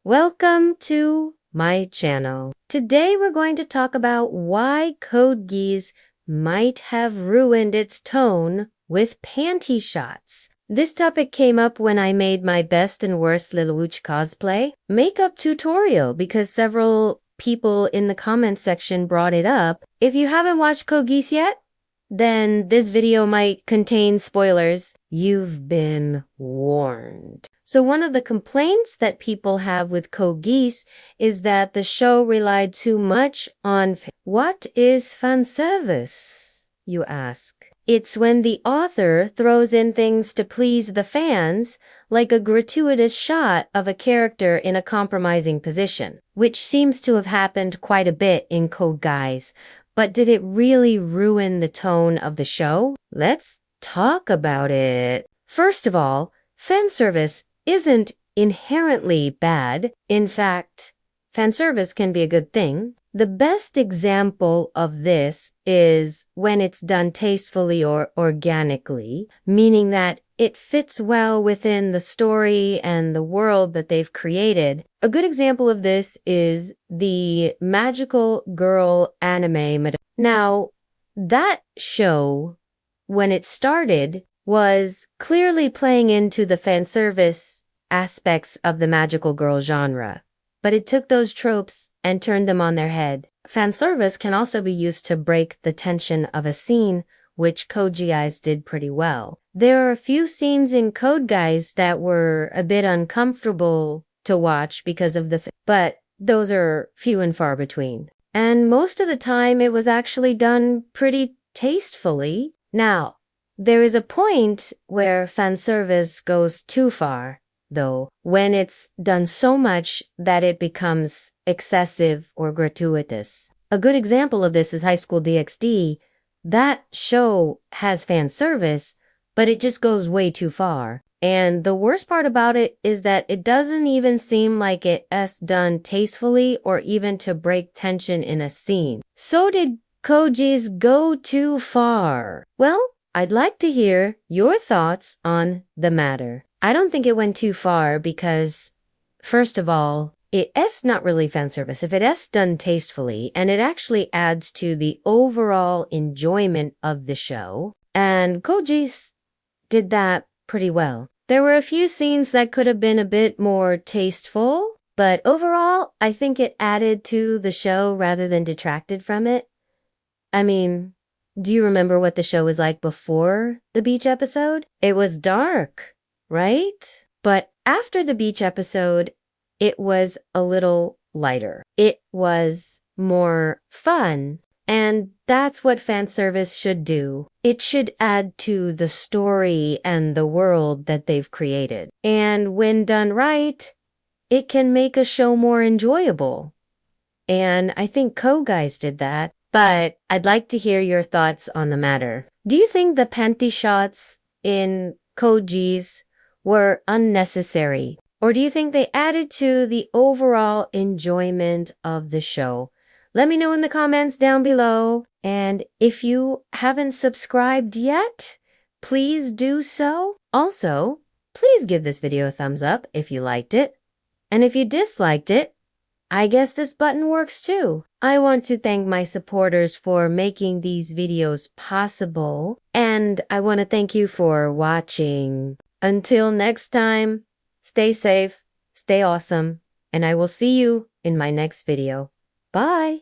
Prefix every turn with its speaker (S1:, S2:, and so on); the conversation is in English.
S1: Welcome to my channel. Today we're going to talk about why Code Geass might have ruined its tone with panty shots. This topic came up when I made my best and worst Lelouch cosplay makeup tutorial because several people in the comments section brought it up. If you haven't watched Code Geass yet, then this video might contain spoilers. You've been warned. So one of the complaints that people have with Code Geass is that the show relied too much on what is fanservice, you ask? It's when the author throws in things to please the fans, like a gratuitous shot of a character in a compromising position, which seems to have happened quite a bit in Code Geass. But did it really ruin the tone of the show? Let's talk about it. First of all, fanservice isn't inherently bad. In fact, fanservice can be a good thing. The best example of this is when it's done tastefully or organically, meaning that it fits well within the story and the world that they've created. A good example of this is the magical girl anime. Now, that show, when it started, was clearly playing into the fanservice aspects of the magical girl genre, but it took those tropes and turned them on their head. Fanservice can also be used to break the tension of a scene, which Code Geass did pretty well. There are a few scenes in Code Geass that were a bit uncomfortable to watch because of but those are few and far between. And most of the time it was actually done pretty tastefully. Now, there is a point where fanservice goes too far, though, when it's done so much that it becomes excessive or gratuitous. A good example of this is High School DxD. That show has fan service, but it just goes way too far. And the worst part about it is that it doesn't even seem like it's done tastefully or even to break tension in a scene. So did Code Geass go too far? Well, I'd like to hear your thoughts on the matter. I don't think it went too far because, first of all, it's not really fanservice. If it's done tastefully, and it actually adds to the overall enjoyment of the show, and Code Geass did that pretty well. There were a few scenes that could have been a bit more tasteful, but overall, I think it added to the show rather than detracted from it. I mean, do you remember what the show was like before the beach episode? It was dark, right? But after the beach episode, it was a little lighter. It was more fun. And that's what fanservice should do. It should add to the story and the world that they've created. And when done right, it can make a show more enjoyable. And I think Code Geass did that. But I'd like to hear your thoughts on the matter. Do you think the panty shots in Code Geass were unnecessary? Or do you think they added to the overall enjoyment of the show? Let me know in the comments down below. And if you haven't subscribed yet, please do so. Also, please give this video a thumbs up if you liked it. And if you disliked it, I guess this button works too. I want to thank my supporters for making these videos possible. And I want to thank you for watching. Until next time, stay safe, stay awesome, and I will see you in my next video. Bye!